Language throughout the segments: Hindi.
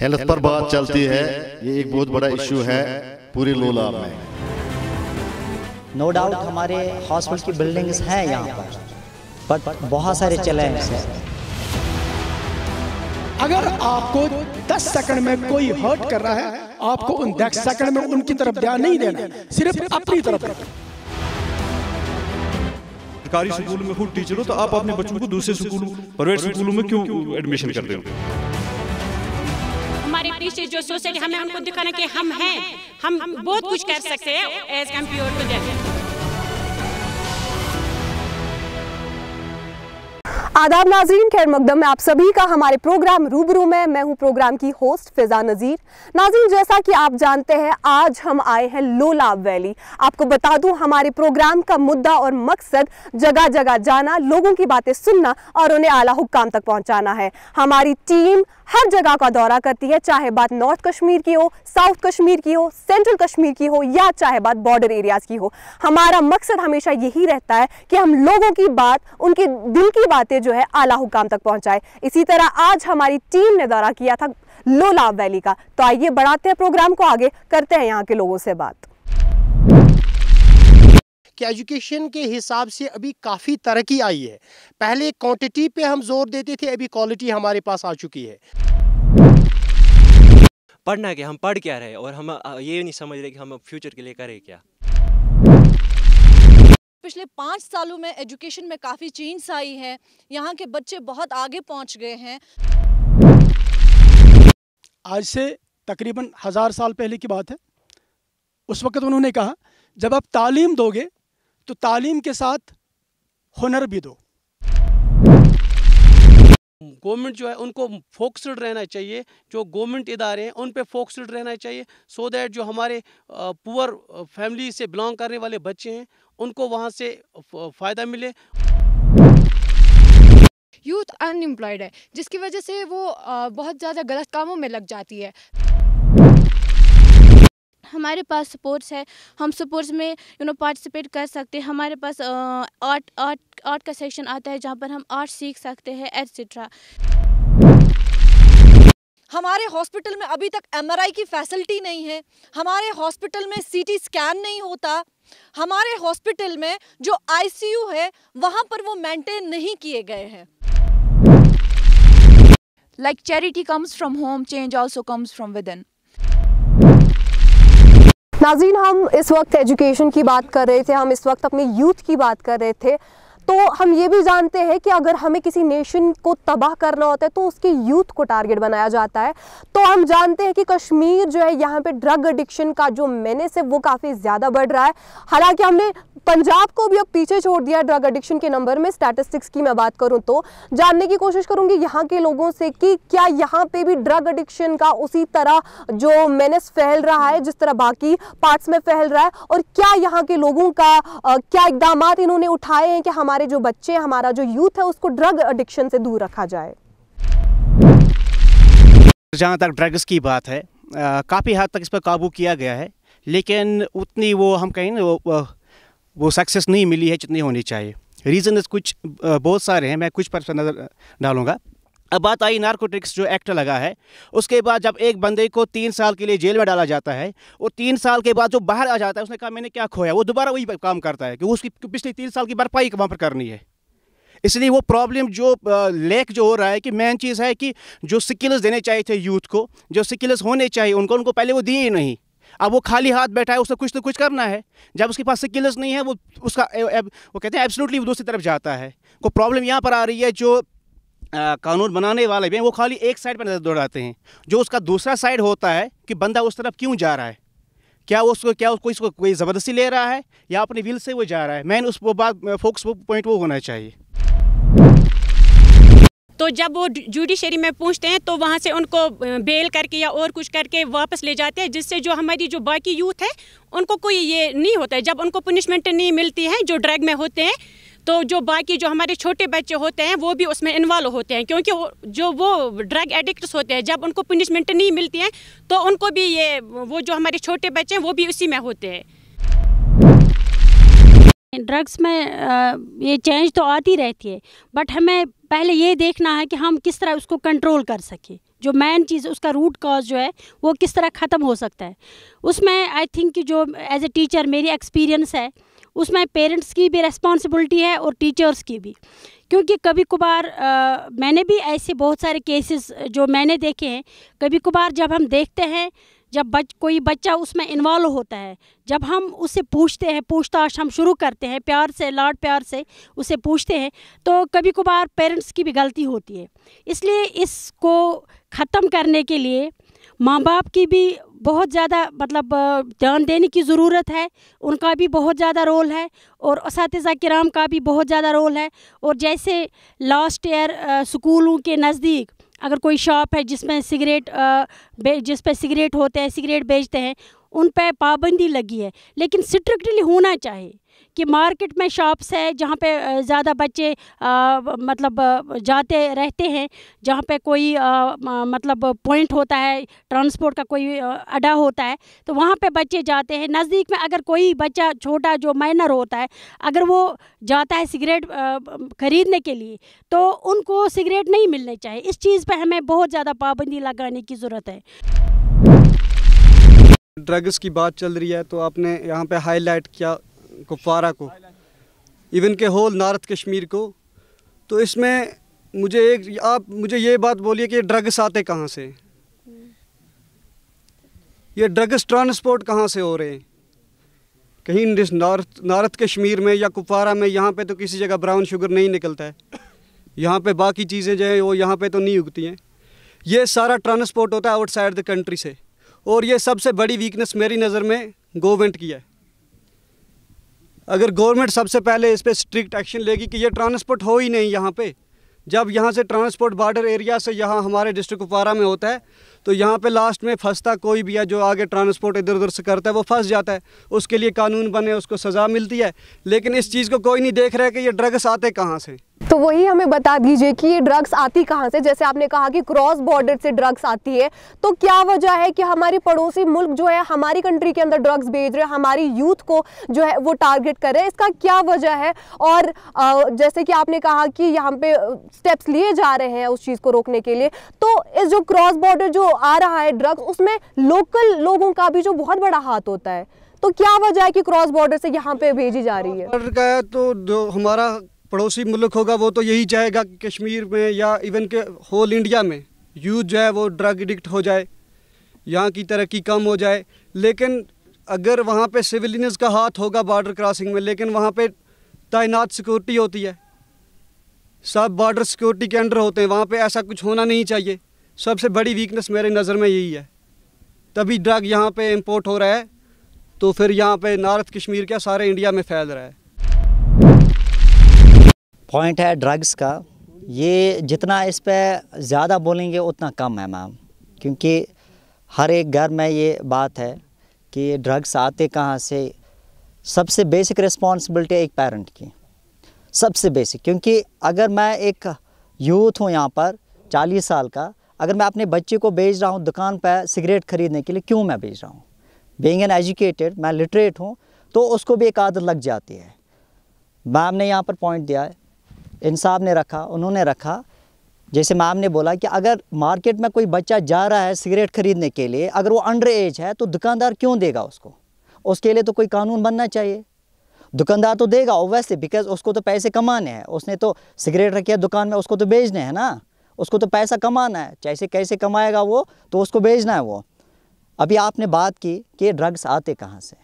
हेल्थ पर बात चलती है, ये एक बहुत बड़ा इशू है पूरे लोलाब में। नो डाउट हमारे हॉस्पिटल की बिल्डिंग्स हैं यहाँ पर, बट बहुत सारे चैलेंज हैं। अगर आपको 10 सेकंड में कोई हर्ट कर रहा है, आपको उन 10 सेकंड में उनकी तरफ ध्यान नहीं देना, सिर्फ अपनी तरफ। सरकारी स्कूल में खुद टीचर हो तो आप अपने बच्चों को दूसरे स्कूलों, प्राइवेट स्कूलों में क्यों एडमिशन करते हो? हमारे पीछे जो सोसाइटी, हमें उनको दिखाना कि हम हैं, हम बहुत कुछ कर सकते हैं एज कम्पेयर टू देम। आदाब नाज़रीन, खैर मकदम में आप सभी का हमारे प्रोग्राम रूबरू में। मैं हूं प्रोग्राम की होस्ट फिजा नज़ीर। नाज़रीन, जैसा कि आप जानते हैं, आज हम आए हैं लोलाब वैली। आपको बता दूं, हमारे प्रोग्राम का मुद्दा और मकसद जगह जगह जाना, लोगों की बातें सुनना और उन्हें आला हुक्काम तक पहुंचाना है। हमारी टीम हर जगह का दौरा करती है, चाहे बात नॉर्थ कश्मीर की हो, साउथ कश्मीर की हो, सेंट्रल कश्मीर की हो, या चाहे बात बॉर्डर एरियाज़ की हो। हमारा मकसद हमेशा यही रहता है कि हम लोगों की बात, उनके दिल की बातें जो है आला हुक्काम तक पहुंचाए। इसी तरह आज हमारी टीम ने दौरा किया था लोलाब वैली का। तो आइए बढ़ाते हैं प्रोग्राम को आगे, करते हैं यहाँ के लोगों से बात। कि एजुकेशन के हिसाब से अभी काफ़ी तरक्की आई है। पहले क्वांटिटी पे हम जोर देते थे, अभी क्वालिटी हमारे पास आ चुकी है। पढ़ना है कि हम पढ़ क्या रहे, और हम ये नहीं समझ रहे कि हम फ्यूचर के लिए करें क्या। पिछले 5 सालों में एजुकेशन में काफ़ी चेंज आई है। यहाँ के बच्चे बहुत आगे पहुँच गए हैं। आज से तकरीबन 1000 साल पहले की बात है। उस वक्त उन्होंने कहा, जब आप तालीम दोगे तो तालीम के साथ हुनर भी दो। गवर्नमेंट जो है उनको फोकस्ड रहना चाहिए, जो गवर्नमेंट इदारे हैं उन पे फोकस्ड रहना चाहिए, सो दैट जो हमारे पुअर फैमिली से बिलोंग करने वाले बच्चे हैं उनको वहाँ से फ़ायदा मिले। यूथ अनएम्प्लॉयड है, जिसकी वजह से वो बहुत ज़्यादा गलत कामों में लग जाती है। हमारे पास स्पोर्ट्स है, हम स्पोर्ट्स में पार्टिसिपेट कर सकते हैं। हमारे पास आर्ट का सेक्शन आता है जहाँ पर हम आर्ट सीख सकते हैं, एटसेट्रा। हमारे हॉस्पिटल में अभी तक MRI की फैसिलिटी नहीं है। हमारे हॉस्पिटल में CT स्कैन नहीं होता। हमारे हॉस्पिटल में जो ICU है वहाँ पर वो मेंटेन नहीं किए गए हैं। Like charity comes from home, change also comes from within. नाज़रीन, हम इस वक्त एजुकेशन की बात कर रहे थे, हम इस वक्त अपने यूथ की बात कर रहे थे। तो हम ये भी जानते हैं कि अगर हमें किसी नेशन को तबाह करना होता है तो उसके यूथ को टारगेट बनाया जाता है। तो हम जानते हैं कि कश्मीर जो है, यहाँ पे ड्रग एडिक्शन का जो मेनेस है वो काफ़ी ज़्यादा बढ़ रहा है। हालांकि हमने पंजाब को भी अब पीछे छोड़ दिया ड्रग एडिक्शन के नंबर में। स्टैटिस्टिक्स की मैं बात करूँ तो जानने की कोशिश करूँगी यहाँ के लोगों से कि क्या यहाँ पे भी ड्रग एडिक्शन का उसी तरह जो मेनेस फैल रहा है जिस तरह बाकी पार्ट्स में फैल रहा है, और क्या यहाँ के लोगों का क्या इकदामात इन्होंने उठाए हैं कि हमारे जो बच्चे, हमारा जो यूथ है उसको ड्रग एडिक्शन से दूर रखा जाए। जहाँ तक ड्रग्स की बात है, काफ़ी हद तक इस पर काबू किया गया है, लेकिन उतनी वो हम कहें ना वो सक्सेस नहीं मिली है जितनी होनी चाहिए। रीज़न कुछ बहुत सारे हैं, मैं कुछ पर नज़र डालूंगा। अब बात आई नारकोटिक्स जो एक्ट लगा है, उसके बाद जब एक बंदे को 3 साल के लिए जेल में डाला जाता है और 3 साल के बाद जो बाहर आ जाता है, उसने कहा मैंने क्या खोया, वो दोबारा वही काम करता है कि उसकी पिछले 3 साल की भरपाई वहाँ पर करनी है। इसलिए वो प्रॉब्लम जो लेक जो हो रहा है कि मेन चीज़ है कि जो स्किल्स देने चाहिए थे यूथ को, जो स्किल्स होने चाहिए उनको पहले वो दिए ही नहीं। अब वो खाली हाथ बैठा है, उसे कुछ तो कुछ करना है। जब उसके पास स्किल्स नहीं है, वो कहते हैं एब्सोल्युटली वो दूसरी तरफ जाता है। को प्रॉब्लम यहाँ पर आ रही है, जो कानून बनाने वाले भी हैं वो खाली एक साइड पर नज़र दौड़ाते हैं। जो उसका दूसरा साइड होता है कि बंदा उस तरफ क्यों जा रहा है, क्या उसको इसको कोई ज़बरदस्ती ले रहा है या अपने विल से वो जा रहा है। मैन उस फोकस पॉइंट वो होना चाहिए। तो जब वो जुडिशरी में पूछते हैं तो वहाँ से उनको बेल करके या और कुछ करके वापस ले जाते हैं, जिससे जो हमारी जो बाकी यूथ है उनको कोई ये नहीं होता है। जब उनको पनिशमेंट नहीं मिलती है जो ड्रग में होते हैं, तो जो बाकी जो हमारे छोटे बच्चे होते हैं वो भी उसमें इन्वॉल्व होते हैं, क्योंकि जो वो ड्रग एडिक्ट्स होते हैं, जब उनको पनिशमेंट नहीं मिलती है तो उनको भी ये वो जो हमारे छोटे बच्चे हैं वो भी उसी में होते हैं। ड्रग्स में ये चेंज तो आती रहती है, बट हमें पहले ये देखना है कि हम किस तरह उसको कंट्रोल कर सकें। जो मेन चीज़ उसका रूट कॉज जो है वो किस तरह ख़त्म हो सकता है। उसमें आई थिंक कि जो एज ए टीचर मेरी एक्सपीरियंस है उसमें पेरेंट्स की भी रिस्पॉन्सिबिलिटी है और टीचर्स की भी, क्योंकि कभी कभार मैंने भी ऐसे बहुत सारे केसेस जो मैंने देखे हैं, कभी कभार जब हम देखते हैं जब कोई बच्चा उसमें इन्वॉल्व होता है, जब हम उससे पूछते हैं, पूछताछ हम शुरू करते हैं प्यार से, लाड प्यार से उसे पूछते हैं, तो कभी कभार पेरेंट्स की भी गलती होती है। इसलिए इसको ख़त्म करने के लिए माँ बाप की भी बहुत ज़्यादा मतलब ध्यान देने की ज़रूरत है, उनका भी बहुत ज़्यादा रोल है और असातिज़ा किराम का भी बहुत ज़्यादा रोल है। और जैसे लास्ट ईयर स्कूलों के नज़दीक अगर कोई शॉप है जिसमें जिस पे सिगरेट होते हैं, सिगरेट बेचते हैं, उन पे पाबंदी लगी है, लेकिन स्ट्रिक्टली होना चाहिए कि मार्केट में शॉप्स है जहाँ पे ज़्यादा बच्चे मतलब जाते रहते हैं, जहाँ पे कोई मतलब पॉइंट होता है, ट्रांसपोर्ट का कोई अड्डा होता है, तो वहाँ पे बच्चे जाते हैं। नज़दीक में अगर कोई बच्चा छोटा जो माइनर होता है, अगर वो जाता है सिगरेट ख़रीदने के लिए, तो उनको सिगरेट नहीं मिलने चाहिए। इस चीज़ पे हमें बहुत ज़्यादा पाबंदी लगाने की ज़रूरत है। ड्रग्स की बात चल रही है तो आपने यहाँ पे हाईलाइट किया कुपवारा को, इवन के होल नॉर्थ कश्मीर को, तो इसमें आप मुझे ये बात बोलिए कि ड्रग्स आते कहाँ से, ये ड्रग्स ट्रांसपोर्ट कहाँ से हो रहे हैं? कहीं नॉर्थ कश्मीर में या कुपवारा में यहाँ पे तो किसी जगह ब्राउन शुगर नहीं निकलता है, यहाँ पे बाकी चीज़ें जो है वो यहाँ पे तो नहीं उगती हैं। ये सारा ट्रांसपोर्ट होता है आउटसाइड द कंट्री से, और ये सबसे बड़ी वीकनेस मेरी नज़र में गवर्नमेंट की है। अगर गवर्नमेंट सबसे पहले इस पर स्ट्रिक्ट एक्शन लेगी कि ये ट्रांसपोर्ट हो ही नहीं यहाँ पे, जब यहाँ से ट्रांसपोर्ट बॉर्डर एरिया से यहाँ हमारे डिस्ट्रिक्ट कुपवारा में होता है तो यहाँ पे लास्ट में फंसता कोई भी है जो आगे ट्रांसपोर्ट इधर उधर से करता है वो फंस जाता है, उसके लिए कानून बने, उसको सज़ा मिलती है, लेकिन इस चीज़ को कोई नहीं देख रहा है कि ये ड्रग्स आते कहाँ से। तो वही हमें बता दीजिए कि ये ड्रग्स आती कहाँ से? जैसे आपने कहा कि क्रॉस बॉर्डर से ड्रग्स आती है, तो क्या वजह है कि हमारे पड़ोसी मुल्क जो है हमारी कंट्री के अंदर ड्रग्स भेज रहे हैं, हमारी यूथ को जो है वो टारगेट कर रहे हैं? इसका क्या वजह है? और जैसे कि आपने कहा कि यहाँ पे स्टेप्स लिए जा रहे हैं उस चीज़ को रोकने के लिए, तो इस जो क्रॉस बॉर्डर जो आ रहा है ड्रग्स, उसमें लोकल लोगों का भी जो बहुत बड़ा हाथ होता है, तो क्या वजह है कि क्रॉस बॉर्डर से यहाँ पे भेजी जा रही है? तो जो हमारा पड़ोसी मुल्क होगा वो तो यही चाहेगा कि कश्मीर में या इवन के होल इंडिया में यूथ जो है वो ड्रग एडिक्ट हो जाए, यहाँ की तरक्की कम हो जाए। लेकिन अगर वहाँ पे सिविलियंस का हाथ होगा बॉर्डर क्रॉसिंग में, लेकिन वहाँ पे तैनात सिक्योरिटी होती है, सब बॉर्डर सिक्योरिटी के अंडर होते हैं, वहाँ पे ऐसा कुछ होना नहीं चाहिए। सबसे बड़ी वीकनेस मेरे नज़र में यही है, तभी ड्रग यहाँ पे इम्पोर्ट हो रहा है, तो फिर यहाँ पे नॉर्थ कश्मीर क्या सारे इंडिया में फैल रहा है। पॉइंट है ड्रग्स का, ये जितना इस पर ज़्यादा बोलेंगे उतना कम है मैम, क्योंकि हर एक घर में ये बात है कि ड्रग्स आते कहाँ से। सबसे बेसिक रिस्पॉन्सिबिलिटी एक पेरेंट की, सबसे बेसिक, क्योंकि अगर मैं एक यूथ हूँ यहाँ पर 40 साल का, अगर मैं अपने बच्चे को भेज रहा हूँ दुकान पर सिगरेट ख़रीदने के लिए, क्यों मैं भेज रहा हूँ? बीइंग एन एजुकेटेड, मैं लिटरेट हूँ, तो उसको भी एक आदत लग जाती है। मैम ने यहाँ पर पॉइंट दिया है, इन साहब ने रखा, उन्होंने रखा, जैसे मैम ने बोला कि अगर मार्केट में कोई बच्चा जा रहा है सिगरेट ख़रीदने के लिए, अगर वो अंडर एज है तो दुकानदार क्यों देगा उसको? उसके लिए तो कोई कानून बनना चाहिए। दुकानदार तो देगा ओवैसे, बिकॉज उसको तो पैसे कमाने हैं, उसने तो सिगरेट रखी है दुकान में, उसको तो बेचने हैं ना, उसको तो पैसा कमाना है, जैसे कैसे कमाएगा वो, तो उसको बेचना है वो। अभी आपने बात की कि ड्रग्स आते कहाँ से,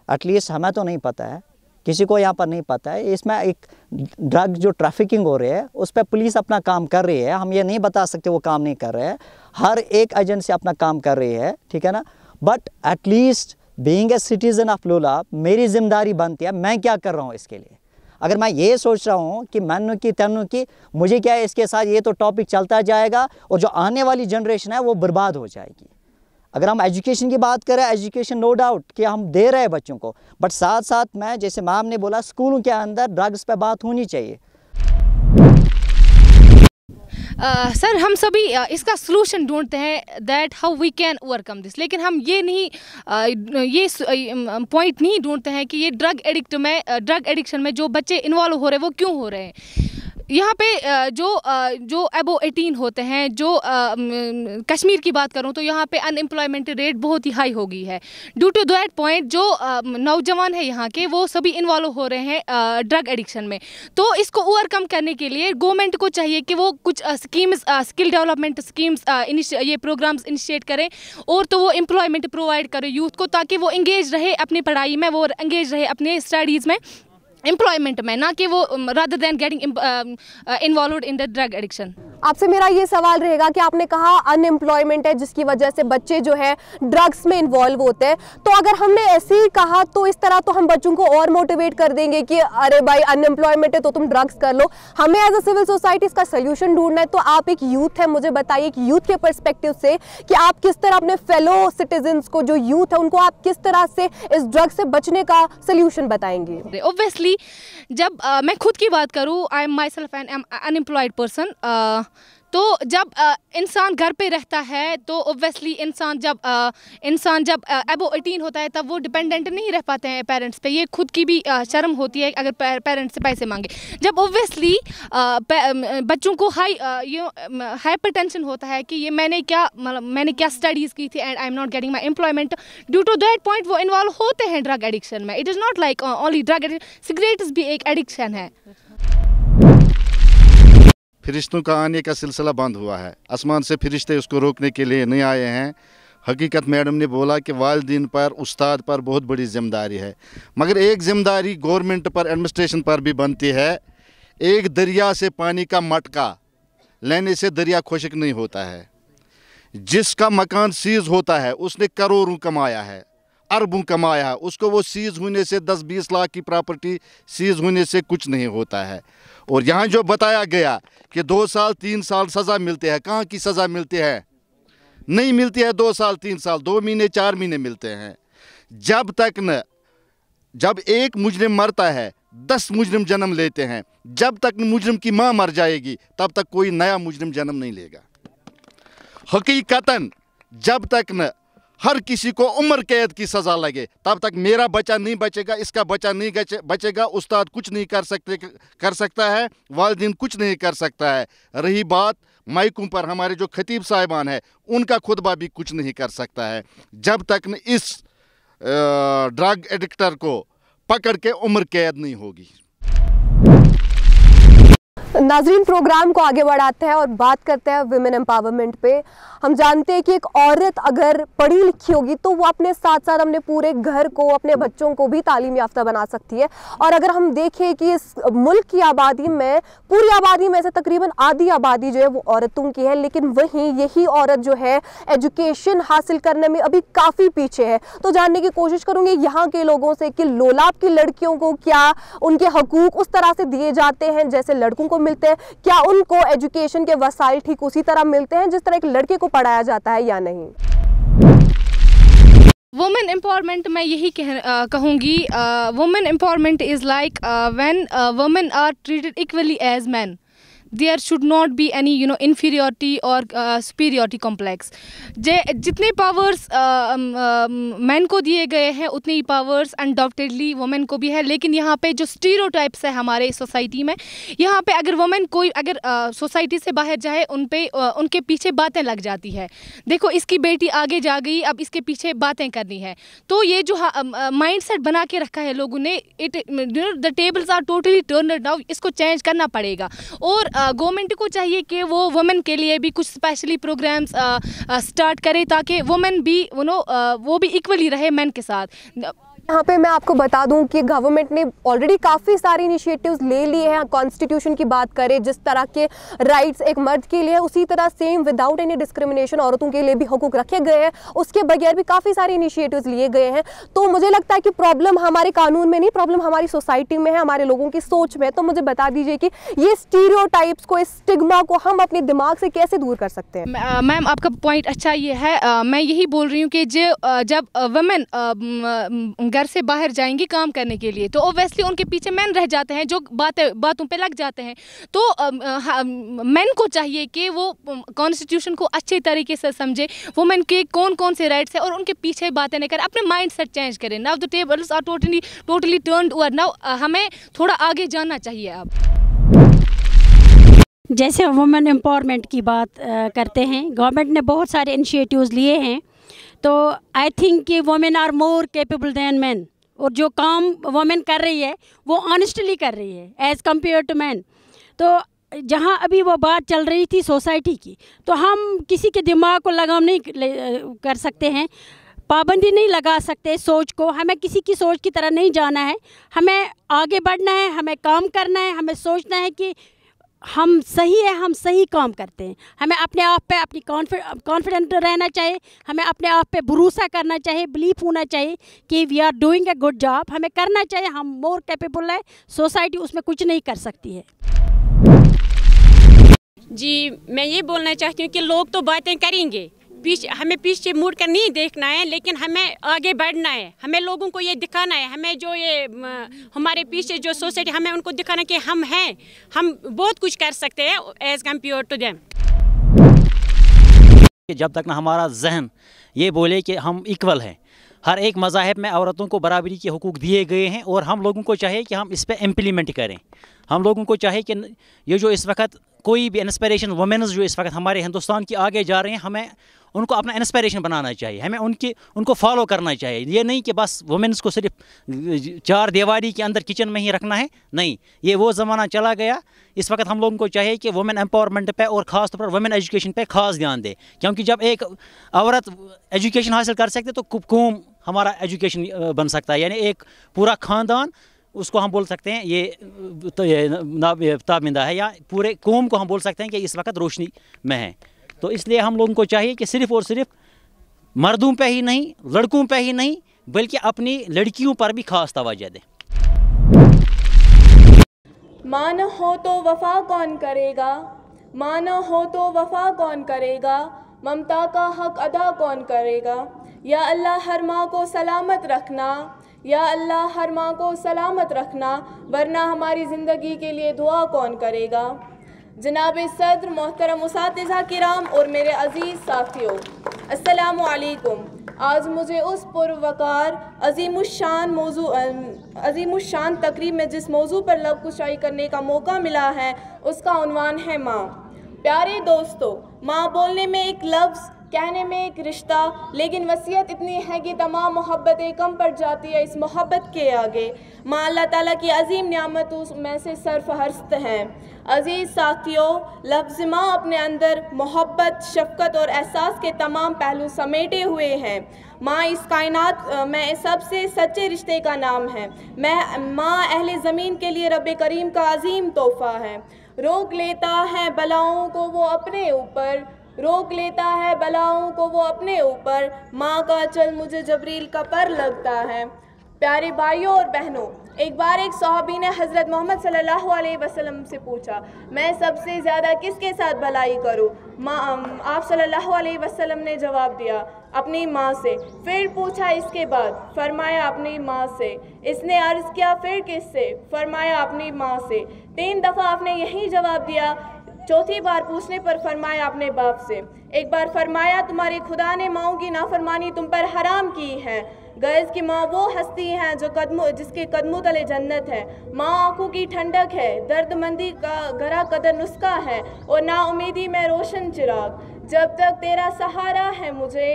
एटलीस्ट हमें तो नहीं पता है, किसी को यहाँ पर नहीं पता है। इसमें एक ड्रग जो ट्रैफिकिंग हो रही है उस पर पुलिस अपना काम कर रही है, हम ये नहीं बता सकते वो काम नहीं कर रहे हैं, हर एक एजेंसी अपना काम कर रही है, ठीक है ना। But at least being a citizen of लोला, मेरी जिम्मेदारी बनती है, मैं क्या कर रहा हूँ इसके लिए। अगर मैं ये सोच रहा हूँ कि मैनू की तनु की, मुझे क्या है इसके साथ, ये तो टॉपिक चलता जाएगा और जो आने वाली जनरेशन है वो बर्बाद हो जाएगी। अगर हम एजुकेशन की बात करें, एजुकेशन नो डाउट कि हम दे रहे हैं बच्चों को, बट साथ साथ में जैसे मैम ने बोला स्कूलों के अंदर ड्रग्स पे बात होनी चाहिए। सर, हम सभी इसका सलूशन ढूंढते हैं that how we can overcome this, लेकिन हम ये नहीं ये पॉइंट नहीं ढूंढते हैं कि ये ड्रग एडिक्शन में जो बच्चे इन्वॉल्व हो रहे हैं वो क्यों हो रहे हैं। यहाँ पे जो अबो 18 होते हैं, जो कश्मीर की बात करूँ तो यहाँ पे अनएम्प्लॉयमेंट रेट बहुत ही हाई हो गई है। ड्यू टू दैट पॉइंट जो नौजवान है यहाँ के वो सभी इन्वॉल्व हो रहे हैं ड्रग एडिक्शन में। तो इसको ओवरकम करने के लिए गवर्नमेंट को चाहिए कि वो कुछ स्कीम्स, स्किल डेवलपमेंट स्कीम्स, ये प्रोग्राम्स इनिशिएट करें और तो वो एम्प्लॉयमेंट प्रोवाइड करे यूथ को, ताकि वो इंगेज रहे अपनी पढ़ाई में, वो इंगेज रहे अपने स्टडीज़ में, एम्प्लॉयमेंट में, ना कि वो rather than getting involved in the drug addiction. आपसे मेरा ये सवाल रहेगा कि आपने कहा अनएम्प्लॉयमेंट है जिसकी वजह से बच्चे जो है ड्रग्स में इन्वॉल्व होते हैं, तो अगर हमने ऐसे ही कहा तो इस तरह तो हम बच्चों को और मोटिवेट कर देंगे कि अरे भाई अनएम्प्लॉयमेंट है तो तुम ड्रग्स कर लो। हमें एज अ सिविल सोसाइटी इसका सोल्यूशन ढूंढना है। तो आप एक यूथ है, मुझे बताइए कि यूथ के पर्सपेक्टिव से कि आप किस तरह अपने फेलो सिटीजन्स को, जो यूथ है, उनको आप किस तरह से इस ड्रग से बचने का सोल्यूशन बताएंगे? ऑब्वियसली जब मैं खुद की बात करूँ, I am my self N unemployed person, तो जब इंसान घर पे रहता है तो ऑब्वियसली इंसान जब अबो 18 होता है तब वो डिपेंडेंट नहीं रह पाते हैं पेरेंट्स पे। ये खुद की भी शर्म होती है अगर पेरेंट्स से पैसे मांगे। जब ऑब्वियसली बच्चों को हाइपरटेंशन होता है कि ये मैंने क्या स्टडीज़ की थी and I am not getting my employment, due to that point वो इन्वॉल्व होते हैं ड्रग एडिक्शन में। It is not like only drug addiction, cigarettes भी एक एडिक्शन है। फरिश्तों का आने का सिलसिला बंद हुआ है, आसमान से फरिश्ते उसको रोकने के लिए नहीं आए हैं। हकीकत मैडम ने बोला कि वालिदैन पर, उस्ताद पर बहुत बड़ी जिम्मेदारी है, मगर एक जिम्मेदारी गवर्नमेंट पर, एडमिनिस्ट्रेशन पर भी बनती है। एक दरिया से पानी का मटका लेने से दरिया खुश्क नहीं होता है। जिसका मकान सीज होता है उसने करोड़ों कमाया है, अरबों कमाया है, उसको वो सीज होने से 10-20 लाख की प्रॉपर्टी सीज होने से कुछ नहीं होता है। और यहाँ जो बताया गया कि 2 साल 3 साल सज़ा मिलती है, कहाँ की सज़ा मिलती है? नहीं मिलती है 2 साल 3 साल, 2 महीने 4 महीने मिलते हैं। जब एक मुजरिम मरता है 10 मुजरिम जन्म लेते हैं। जब तक मुजरिम की माँ मर जाएगी तब तक कोई नया मुजरिम जन्म नहीं लेगा। हकीकतन जब तक न हर किसी को उम्र कैद की सज़ा लगे तब तक मेरा बच्चा नहीं बचेगा, इसका बच्चा नहीं बचेगा। उस्ताद कुछ नहीं कर सकता है, वालिदैन कुछ नहीं कर सकता है। रही बात माइकों पर, हमारे जो खतीब साहिबान है उनका खुतबा भी कुछ नहीं कर सकता है जब तक न इस ड्रग एडिक्टर को पकड़ के उम्र कैद नहीं होगी। नाजरीन, प्रोग्राम को आगे बढ़ाते हैं और बात करते हैं वुमेन एम्पावरमेंट पे। हम जानते हैं कि एक औरत अगर पढ़ी लिखी होगी तो वो अपने साथ साथ अपने पूरे घर को, अपने बच्चों को भी तालीम याफ्ता बना सकती है। और अगर हम देखें कि इस मुल्क की आबादी में, पूरी आबादी में से तकरीबन आधी आबादी जो है वो औरतों की है, लेकिन वहीं यही औरत जो है एजुकेशन हासिल करने में अभी काफ़ी पीछे है। तो जानने की कोशिश करूँगी यहाँ के लोगों से कि लोलाब की लड़कियों को क्या उनके हकूक़ उस तरह से दिए जाते हैं जैसे लड़कों को मिलते हैं? क्या उनको एजुकेशन के वसाइल ठीक उसी तरह मिलते हैं जिस तरह एक लड़के को पढ़ाया जाता है या नहीं? वुमेन एम्पावरमेंट मैं यही कहूँगी, women empowerment is like when women are treated equally as man, there should not be any inferiority और सुपीरियोरिटी कॉम्प्लेक्स। जितने पावर्स मैन को दिए गए हैं उतने ही पावर्स अनडाउटेडली वुमेन को भी है। लेकिन यहाँ पे जो स्टीरियोटाइप्स है हमारे सोसाइटी में, यहाँ पे अगर वुमेन कोई अगर सोसाइटी से बाहर जाए उनके पीछे बातें लग जाती है। देखो इसकी बेटी आगे जा गई, अब इसके पीछे बातें करनी है। तो ये जो माइंड सेट बना के रखा है लोगों ने, the tables are totally turned now, इसको चेंज करना पड़ेगा। और गवर्नमेंट को चाहिए कि वो वुमेन के लिए भी कुछ स्पेशली प्रोग्राम्स स्टार्ट करे ताकि वुमेन भी वो भी इक्वली रहे मैन के साथ। यहाँ पे मैं आपको बता दूं कि गवर्नमेंट ने ऑलरेडी काफ़ी सारे इनिशिएटिव्स ले लिए हैं। कॉन्स्टिट्यूशन की बात करें, जिस तरह के राइट्स एक मर्द के लिए उसी तरह सेम विदाउट एनी डिस्क्रिमिनेशन औरतों के लिए भी हकूक़ रखे गए हैं। उसके बगैर भी काफ़ी सारे इनिशिएटिव्स लिए गए हैं। तो मुझे लगता है कि प्रॉब्लम हमारे कानून में नहीं, प्रॉब्लम हमारी सोसाइटी में है, हमारे लोगों की सोच में। तो मुझे बता दीजिए कि ये स्टीरियोटाइप्स को, इस स्टिग्मा को हम अपने दिमाग से कैसे दूर कर सकते हैं? मैम आपका पॉइंट अच्छा ये है, मैं यही बोल रही हूँ कि जब वुमेन घर से बाहर जाएंगी काम करने के लिए तो ऑब्वियसली उनके पीछे मैन रह जाते हैं जो बातों पे लग जाते हैं। तो मैन को चाहिए कि वो कॉन्स्टिट्यूशन को अच्छे तरीके से समझे, वुमेन के कौन कौन से राइट्स हैं और उनके पीछे बातें नहीं करें, अपने माइंड सेट चेंज करें। Now the tables are totally turned over. Now हमें थोड़ा आगे जाना चाहिए अब। जैसे वुमेन एम्पावरमेंट की बात करते हैं, गवर्नमेंट ने बहुत सारे इनिशिएटिव्स लिए हैं, तो आई थिंक कि women are more capable than man, और जो काम वुमेन कर रही है वो ऑनेस्टली कर रही है एज़ कम्पेयर टू मैन। तो जहाँ अभी वो बात चल रही थी सोसाइटी की, तो हम किसी के दिमाग को लगाम नहीं कर सकते हैं, पाबंदी नहीं लगा सकते सोच को। हमें किसी की सोच की तरह नहीं जाना है, हमें आगे बढ़ना है, हमें काम करना है, हमें सोचना है कि हम सही है, हम सही काम करते हैं। हमें अपने आप पे अपनी कॉन्फिडेंट रहना चाहिए, हमें अपने आप पे भरोसा करना चाहिए, बिलीफ होना चाहिए कि we are doing a good job. हमें करना चाहिए, हम मोर कैपेबल है, सोसाइटी उसमें कुछ नहीं कर सकती है। जी, मैं ये बोलना चाहती हूँ कि लोग तो बातें करेंगे, हमें पीछे मुड़ कर नहीं देखना है, लेकिन हमें आगे बढ़ना है। हमें लोगों को ये दिखाना है, हमें जो ये हमारे पीछे जो सोसाइटी, हमें उनको दिखाना कि हम हैं, हम बहुत कुछ कर सकते हैं एज़ कम्पेयर टू देम। जब तक ना हमारा जहन ये बोले कि हम इक्वल हैं, हर एक मज़ाहिब में औरतों को बराबरी के हुकूक दिए गए हैं, और हम लोगों को चाहिए कि हम इस पर इम्प्लीमेंट करें। हम लोगों को चाहिए कि ये जो इस वक्त कोई भी इंस्पिरेशन वुमेन्स जो इस वक्त हमारे हिंदुस्तान की आगे जा रहे हैं, हमें उनको अपना इंस्पिरेशन बनाना चाहिए, हमें उनको फॉलो करना चाहिए। ये नहीं कि बस वुमेन्स को सिर्फ चार दीवारी के अंदर किचन में ही रखना है, नहीं, ये वो ज़माना चला गया। इस वक्त हम लोगों को चाहिए कि वुमेन एम्पावरमेंट पे और ख़ास तौर पर वुमेन एजुकेशन पे ख़ास ध्यान दे, क्योंकि जब एक औरत एजुकेशन हासिल कर सकते तो कौम हमारा एजुकेशन बन सकता है, यानी एक पूरा ख़ानदान, उसको हम बोल सकते हैं ये ताबिंदा है, या पूरे कौम को हम बोल सकते हैं कि इस वक्त रोशनी में है। तो इसलिए हम लोगों को चाहिए कि सिर्फ़ और सिर्फ मर्दों पे ही नहीं, लड़कों पे ही नहीं, बल्कि अपनी लड़कियों पर भी ख़ास तवज्जो दें। माँ न हो तो वफ़ा कौन करेगा, माँ न हो तो वफ़ा कौन करेगा, ममता का हक अदा कौन करेगा। या अल्लाह हर माँ को सलामत रखना, या अल्लाह हर माँ को सलामत रखना, वरना हमारी ज़िंदगी के लिए दुआ कौन करेगा। जनाब सदर, मोहतरम उसातिज़ा किराम और मेरे अज़ीज़ साथियों, अस्सलामु अलैकुम। आज मुझे उस पुरवकार अज़ीमुश्शान तकरीब में जिस मौजू पर लब कुशाई करने का मौका मिला है, उसका उन्वान है माँ। प्यारे दोस्तों, माँ बोलने में एक लफ्ज़, कहने में एक रिश्ता, लेकिन वसीयत इतनी है कि तमाम मोहब्बतें कम पड़ जाती है इस मोहब्बत के आगे। माँ अल्लाह ताला की अजीम नियामतों में से सरफहरस्त हैं। अजीज़ साथियों, लफ्ज़ माँ अपने अंदर मोहब्बत, शफ़क़त और एहसास के तमाम पहलू समेटे हुए हैं। माँ इस कायनात में सबसे सच्चे रिश्ते का नाम है। माँ अहले ज़मीन के लिए रब करीम का अजीम तोहफ़ा है। रोक लेता है बलाओं को वो अपने ऊपर, रोक लेता है बलाओं को वो अपने ऊपर, माँ का चल मुझे जबरील का पर लगता है। प्यारे भाइयों और बहनों, एक बार एक सहाबी ने हज़रत मोहम्मद सल्लल्लाहु अलैहि वसल्लम से पूछा, मैं सबसे ज़्यादा किसके साथ भलाई करूँ। आप सल्लल्लाहु अलैहि वसल्लम ने जवाब दिया, अपनी माँ से। फिर पूछा, इसके बाद? फरमाया, अपनी माँ से। इसने अर्ज़ किया, फिर किससे? फरमाया, अपनी माँ से। 3 दफ़ा आपने यही जवाब दिया। चौथी बार पूछने पर फरमाया, अपने बाप से। एक बार फरमाया, तुम्हारे खुदा ने माँओं की नाफरमानी तुम पर हराम की है। गैस की माँ वो हस्ती हैं जिसके कदमों तले जन्नत है। माँ आँखों की ठंडक है, दर्दमंदी का गरा कदर नुस्खा है, और नाउमीदी में रोशन चिराग। जब तक तेरा सहारा है मुझे,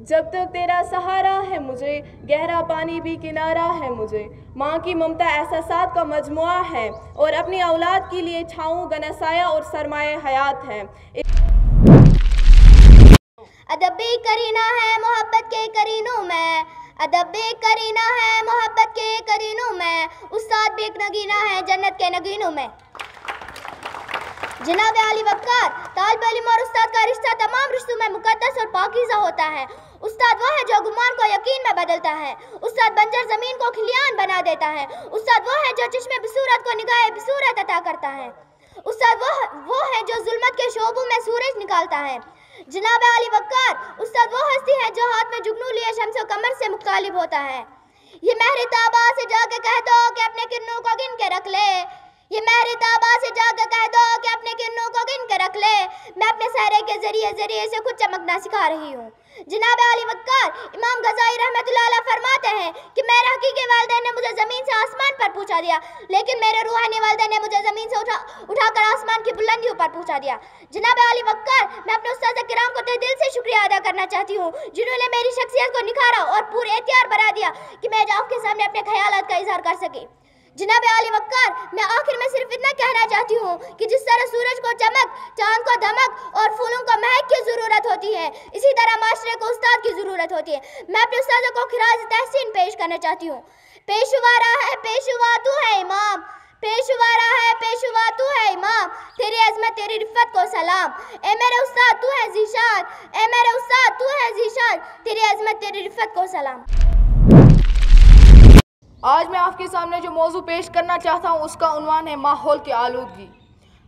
जब तक तेरा सहारा है मुझे, गहरा पानी भी किनारा है मुझे। माँ की ममता एहसासात का मजमुआ है, और अपनी औलाद के लिए छाऊं गनसाया और सरमाए हयात है। अदब भी करीना है मोहब्बत के करीनों में, अदब भी करीना है मोहब्बत के करीनों में, उस्ताद भी एक नगीना है जन्नत के नगीनों में। जनाब अली वक़ार, तालिब इल्म और उस्ताद का रिश्ता तमाम रिश्तों में मुकद्दस और पाकीज़ा होता है। उस्ताद वो है जो गुमान को यकीन में बदलता है। उस्ताद बंजर ज़मीन को खिलियान बना देता है। उस्ताद वो है जो चश्मे बसूरत को निगाहे बसूरत अता करता है। उस्ताद वो है जो जुल्मत के शोबों में सूरज निकालता है। जनाब अली वक़ार, उस्ताद वो हस्ती है जो हाथ में जुगनू लिए शम्स कमर से मुख्तालिफ होता है। ये महरी ताबा से जाके कह दो कि अपने किरणों को गिन के रख ले, ये मेरी ताबा से जाकर कह दो कि अपने किन्नों को गिन के रख ले, मैं अपने सहरे के जरिए से खुद चमकना सिखा रही हूँ। जनाब आली वक्कार इमाम गज़ाली रहमतुल्लाह अलैह फरमाते हैं कि मेरे हकीकी वालिदैन ने मुझे ज़मीन से आसमान पर पहुँचा दिया, लेकिन मेरे रूहानी वालिदैन ने मुझे ज़मीन से उठाकर आसमान की बुलंदियों पर पहुँचा दिया। जनाब आली वक्कार मैं अपने उस्ताद किराम को तहे दिल से शुक्रिया अदा करना चाहती हूँ, जिन्होंने मेरी शख्सियत को निखारा और पूरे एहतियार बना दिया कि मैं आपके सामने अपने ख्यालात का इजहार कर सकी। जनाब आली वक्कार मैं आखिर में सिर्फ इतना कहना चाहती हूँ कि जिस तरह सूरज को चमक, चांद को धमक और फूलों को महक की ज़रूरत होती है, इसी तरह माशरे को उस्ताद की ज़रूरत होती है। मैं अपने उस्ताद को खिराज तहसीन पेश करना चाहती हूँ। पेशवा है पेशवा तू है इमाम, पेशवा है पेशवा तू है इमाम, तेरी अजमत तेरी रिफ़त को सलाम। ए मेरे उस्ताद तू है ज़ीशान, ए मेरे उस्ताद तू है ज़ीशान, तेरी अजमत तेरी रिफ़त को सलाम। आज मैं आपके सामने जो मौजू पेश करना चाहता हूँ उसका उन्वान है माहौल की आलूदगी।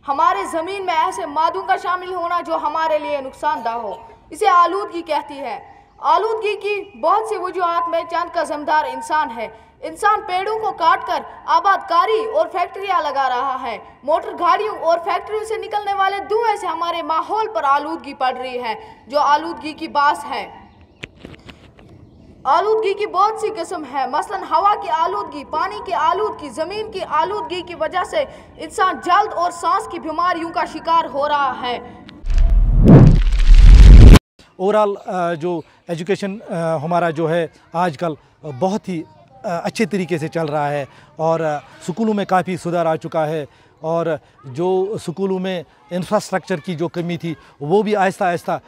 हमारे ज़मीन में ऐसे मादों का शामिल होना जो हमारे लिए नुकसानदा हो, इसे आलूदगी कहती है। आलूदगी की बहुत सी वजूहात में चंद का ज़िम्मेदार इंसान है। इंसान पेड़ों को काटकर आबादकारी और फैक्ट्रियाँ लगा रहा है। मोटर गाड़ियों और फैक्ट्रियों से निकलने वाले धुएं से हमारे माहौल पर आलूदगी पड़ रही है, जो आलूदगी की बास है। आलूदगी की बहुत सी किस्म है, मसलन हवा की आलूदगी, पानी की आलूदगी, ज़मीन की आलूदगी की वजह से इंसान जल्द और सांस की बीमारियों का शिकार हो रहा है। ओवरऑल जो एजुकेशन हमारा जो है आजकल बहुत ही अच्छे तरीके से चल रहा है और स्कूलों में काफ़ी सुधार आ चुका है और जो स्कूलों में इंफ्रास्ट्रक्चर की जो कमी थी वो भी आहिस्ता आहिस्ता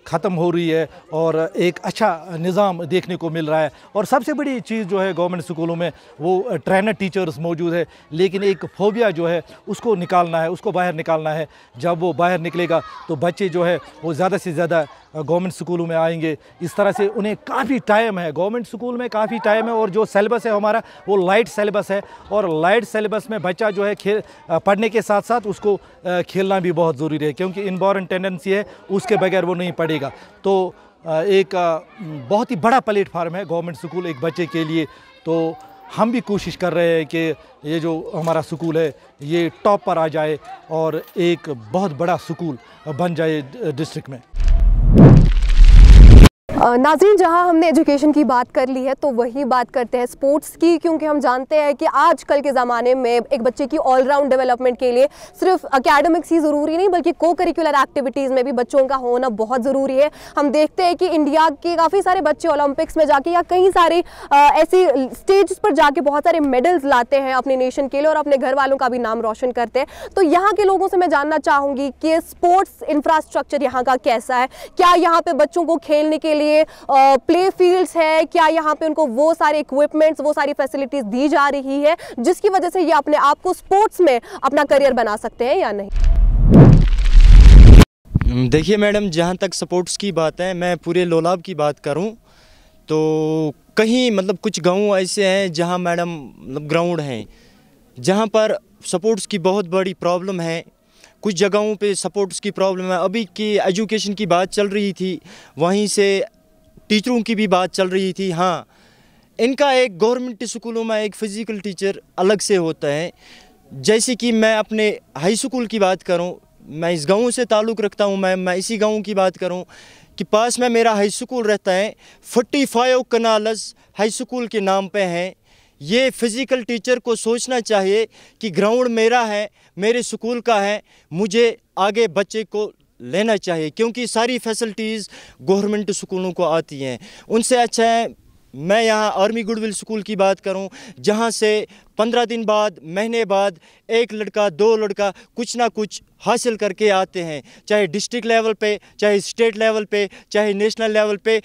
ख़त्म हो रही है और एक अच्छा निज़ाम देखने को मिल रहा है। और सबसे बड़ी चीज़ जो है गवर्नमेंट स्कूलों में वो ट्रेनर टीचर्स मौजूद है, लेकिन एक फोबिया जो है उसको निकालना है, उसको बाहर निकालना है। जब वो बाहर निकलेगा तो बच्चे जो है वो ज़्यादा से ज़्यादा गवर्नमेंट स्कूलों में आएंगे। इस तरह से उन्हें काफ़ी टाइम है, गवर्नमेंट स्कूल में काफ़ी टाइम है और जो सिलेबस है हमारा वो लाइट सिलेबस है और लाइट सिलेबस में बच्चा जो है पढ़ने के साथ साथ उसको खेलना भी बहुत ज़रूरी है, क्योंकि इनबॉर्न टेंडेंसी है, उसके बगैर वो नहीं पढ़ेगा। तो एक बहुत ही बड़ा प्लेटफार्म है गवर्नमेंट स्कूल एक बच्चे के लिए। तो हम भी कोशिश कर रहे हैं कि ये जो हमारा स्कूल है ये टॉप पर आ जाए और एक बहुत बड़ा स्कूल बन जाए डिस्ट्रिक्ट में। नाज़रीन, जहां हमने एजुकेशन की बात कर ली है तो वही बात करते हैं स्पोर्ट्स की, क्योंकि हम जानते हैं कि आजकल के ज़माने में एक बच्चे की ऑलराउंड डेवलपमेंट के लिए सिर्फ एकेडमिक्स ही ज़रूरी नहीं बल्कि को करिकुलर एक्टिविटीज़ में भी बच्चों का होना बहुत ज़रूरी है। हम देखते हैं कि इंडिया के काफ़ी सारे बच्चे ओलंपिक्स में जाके या कई सारे ऐसी स्टेज पर जाके बहुत सारे मेडल्स लाते हैं अपने नेशन के लिए और अपने घर वालों का भी नाम रोशन करते हैं। तो यहाँ के लोगों से मैं जानना चाहूँगी कि स्पोर्ट्स इंफ्रास्ट्रक्चर यहाँ का कैसा है? क्या यहाँ पर बच्चों को खेलने के लिए प्ले फील्ड्स है? क्या यहाँ पे उनको वो सारे इक्विपमेंट्स, वो सारी फैसिलिटीज दी जा रही है जिसकी वजह से ये अपने आप को स्पोर्ट्स में अपना करियर बना सकते हैं या नहीं? देखिए मैडम, जहाँ तक स्पोर्ट्स की बात है, मैं पूरे लोलाब की बात करूँ तो कहीं मतलब कुछ गांव ऐसे हैं जहाँ मैडम मतलब ग्राउंड हैं जहाँ पर स्पोर्ट्स की बहुत बड़ी प्रॉब्लम है। कुछ जगहों पे स्पोर्ट्स की प्रॉब्लम है। अभी की एजुकेशन की बात चल रही थी, वहीं से टीचरों की भी बात चल रही थी। हाँ, इनका एक गवर्नमेंट स्कूलों में एक फ़िज़िकल टीचर अलग से होता है। जैसे कि मैं अपने हाई स्कूल की बात करूं, मैं इस गांव से ताल्लुक़ रखता हूं, मैं इसी गांव की बात करूं कि पास में मेरा हाई स्कूल रहता है। 45 कनाल्स हाई स्कूल के नाम पे हैं। ये फ़िज़िकल टीचर को सोचना चाहिए कि ग्राउंड मेरा है, मेरे स्कूल का है, मुझे आगे बच्चे को लेना चाहिए, क्योंकि सारी फैसिलिटीज़ गवर्नमेंट स्कूलों को आती हैं। उनसे अच्छा है मैं यहाँ आर्मी गुडविल स्कूल की बात करूँ, जहाँ से 15 दिन बाद, महीने बाद एक लड़का 2 लड़का कुछ ना कुछ हासिल करके आते हैं, चाहे डिस्ट्रिक्ट लेवल पे, चाहे स्टेट लेवल पे, चाहे नेशनल लेवल पे।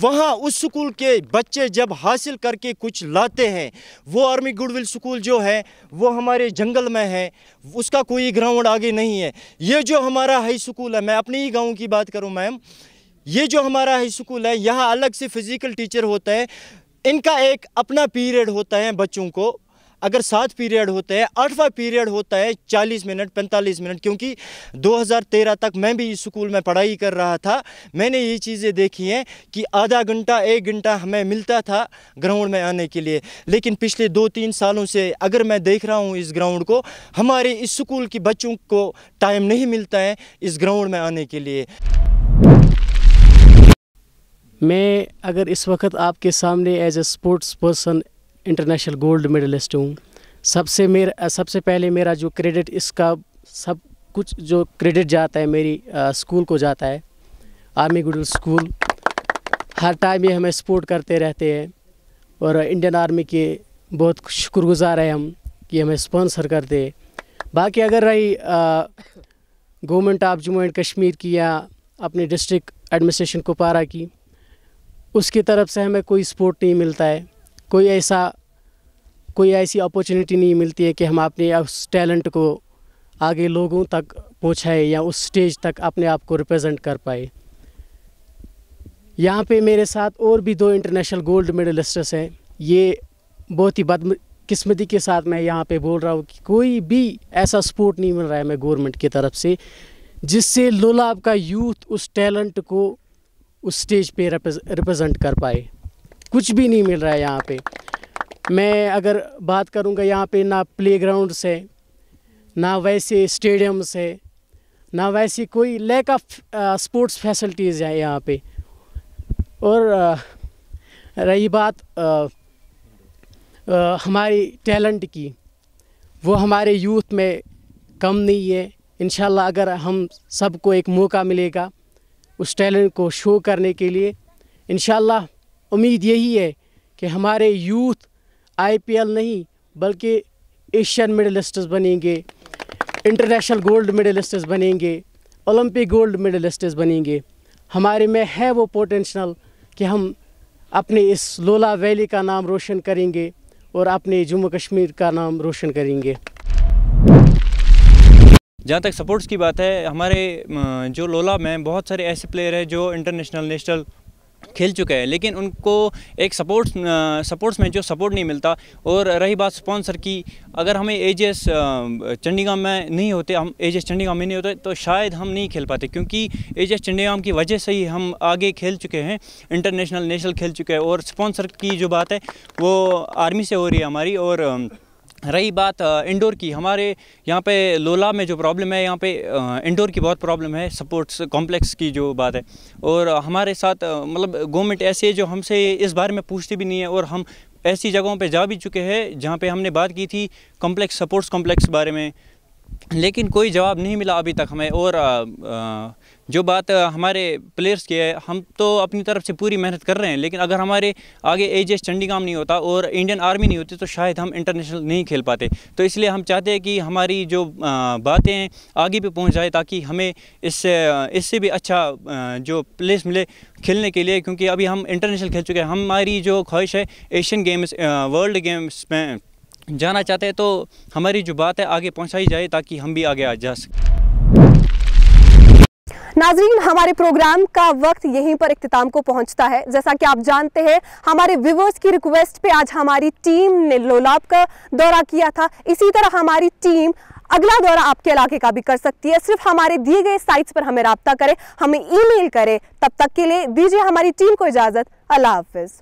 वहाँ उस स्कूल के बच्चे जब हासिल करके कुछ लाते हैं, वो आर्मी गुडविल स्कूल जो है वो हमारे जंगल में है, उसका कोई ग्राउंड आगे नहीं है। ये जो हमारा हाई स्कूल है, मैं अपने ही गाँव की बात करूँ मैम, ये जो हमारा हाई स्कूल है यहाँ अलग से फ़िज़िकल टीचर होता है। इनका एक अपना पीरियड होता है बच्चों को, अगर 7 पीरियड होते हैं, 8वां पीरियड होता है 40 मिनट 45 मिनट, क्योंकि 2013 तक मैं भी इस स्कूल में पढ़ाई कर रहा था। मैंने ये चीज़ें देखी हैं कि आधा घंटा 1 घंटा हमें मिलता था ग्राउंड में आने के लिए, लेकिन पिछले 2-3 सालों से अगर मैं देख रहा हूँ इस ग्राउंड को, हमारे इस स्कूल के बच्चों को टाइम नहीं मिलता है इस ग्राउंड में आने के लिए। मैं अगर इस वक्त आपके सामने as a sports person international gold medalist हूँ, सबसे पहले मेरा जो क्रेडिट इसका सब कुछ जो क्रेडिट जाता है मेरी स्कूल को जाता है, आर्मी गुडल स्कूल। हर टाइम ये हमें सपोर्ट करते रहते हैं और इंडियन आर्मी के बहुत शुक्रगुजार है हम कि हमें स्पॉन्सर करते हैं। बाकी अगर रही government of Jammu and Kashmir की या अपने डिस्ट्रिक्ट एडमिनिस्ट्रेशन कुपवारा की, उसकी तरफ से हमें कोई सपोर्ट नहीं मिलता है, कोई ऐसी अपॉर्चुनिटी नहीं मिलती है कि हम अपने उस टैलेंट को आगे लोगों तक पहुंचाए या उस स्टेज तक अपने आप को रिप्रेजेंट कर पाए। यहाँ पे मेरे साथ और भी 2 इंटरनेशनल गोल्ड मेडलिस्ट्स हैं। ये बहुत ही बदकिस्मती के साथ मैं यहाँ पे बोल रहा हूँ कि कोई भी ऐसा सपोर्ट नहीं मिल रहा है हमें गवर्नमेंट की तरफ से जिससे लोलाब का यूथ उस टैलेंट को उस स्टेज पे रिप्रेजेंट कर पाए। कुछ भी नहीं मिल रहा है यहाँ पे। मैं अगर बात करूँगा यहाँ पे ना प्लेग्राउंड्स है, ना वैसे स्टेडियम्स है, ना वैसी कोई लैक ऑफ स्पोर्ट्स फैसिलिटीज़ है यहाँ पे। और रही बात हमारी टैलेंट की, वो हमारे यूथ में कम नहीं है। इंशाल्लाह अगर हम सबको एक मौका मिलेगा उस टैलेंट को शो करने के लिए, इंशाल्लाह उम्मीद यही है कि हमारे यूथ IPL नहीं बल्कि एशियन मेडलिस्ट्स बनेंगे, इंटरनेशनल गोल्ड मेडलिस्ट्स बनेंगे, ओलंपिक गोल्ड मेडलिस्ट्स बनेंगे। हमारे में है वो पोटेंशियल कि हम अपने इस लोला वैली का नाम रोशन करेंगे और अपने जम्मू कश्मीर का नाम रोशन करेंगे। जहाँ तक सपोर्ट्स की बात है, हमारे जो लोला में बहुत सारे ऐसे प्लेयर हैं जो इंटरनेशनल नेशनल खेल चुके हैं, लेकिन उनको एक सपोर्ट्स में जो सपोर्ट नहीं मिलता। और रही बात स्पॉन्सर की, अगर हमें एजेस चंडीगढ़ में नहीं होते, हम एजेस चंडीगढ़ में नहीं होते तो शायद हम नहीं खेल पाते, क्योंकि एजेस चंडीगढ़ की वजह से ही हम आगे खेल चुके हैं, इंटरनेशनल नेशनल खेल चुके हैं। और स्पॉन्सर की जो बात है वो आर्मी से हो रही है हमारी। और रही बात इंडोर की, हमारे यहाँ पे लोला में जो प्रॉब्लम है, यहाँ पे इंडोर की बहुत प्रॉब्लम है, स्पोर्ट्स कॉम्प्लेक्स की जो बात है। और हमारे साथ मतलब गवर्नमेंट ऐसे है जो हमसे इस बारे में पूछती भी नहीं है, और हम ऐसी जगहों पे जा भी चुके हैं जहाँ पे हमने बात की थी कॉम्प्लेक्स, स्पोर्ट्स कॉम्प्लेक्स बारे में, लेकिन कोई जवाब नहीं मिला अभी तक हमें। और जो बात हमारे प्लेयर्स की है, हम तो अपनी तरफ से पूरी मेहनत कर रहे हैं, लेकिन अगर हमारे आगे एजेस चंडीगढ़ नहीं होता और इंडियन आर्मी नहीं होती तो शायद हम इंटरनेशनल नहीं खेल पाते। तो इसलिए हम चाहते हैं कि हमारी जो बातें हैं आगे भी पहुंच जाए, ताकि हमें इससे भी अच्छा जो प्लेस मिले खेलने के लिए, क्योंकि अभी हम इंटरनेशनल खेल चुके हैं। हमारी जो ख्वाहिश है एशियन गेम्स, वर्ल्ड गेम्स में जाना चाहते हैं, तो हमारी जो बात है आगे पहुंचाई जाए ताकि हम भी आगे जा सकें। नाज़रीन, हमारे प्रोग्राम का वक्त यहीं पर इख्तिताम को पहुंचता है। जैसा कि आप जानते हैं, हमारे व्यूवर्स की रिक्वेस्ट पे आज हमारी टीम ने लोलाब का दौरा किया था। इसी तरह हमारी टीम अगला दौरा आपके इलाके का भी कर सकती है। सिर्फ हमारे दिए गए साइट्स पर हमें राब्ता करें, हमें ईमेल करें। तब तक के लिए दीजिए हमारी टीम को इजाज़त। अल्लाह हाफ़िज़।